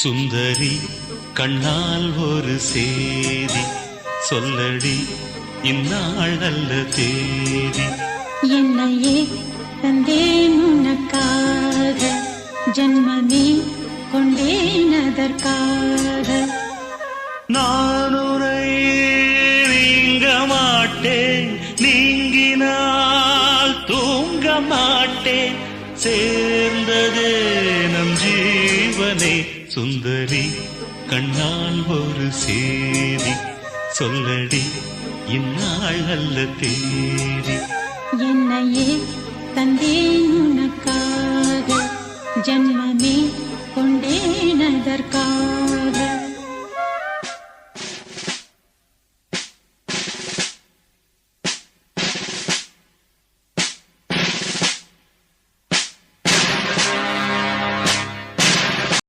சுந்தரி கண்ணால் ஒரு சேதி சொல்லடி, இந்நாள் நல்ல தேதி. என்னையே தந்தேன் உனக்காக, ஜன்மமே கொண்டேன் அதற்காக. நான் உன்னை நீங்க மாட்டேன், நீங்கினால் தூங்க மாட்டேன், சேர்ந்ததே நம் ஜீவனே. சுந்தரி கண்ணால் ஒரு சேதி சொல்லடி, இந்நாள் நல்ல தேதி. என்னையே தந்தேன் உனக்காக, ஜன்ம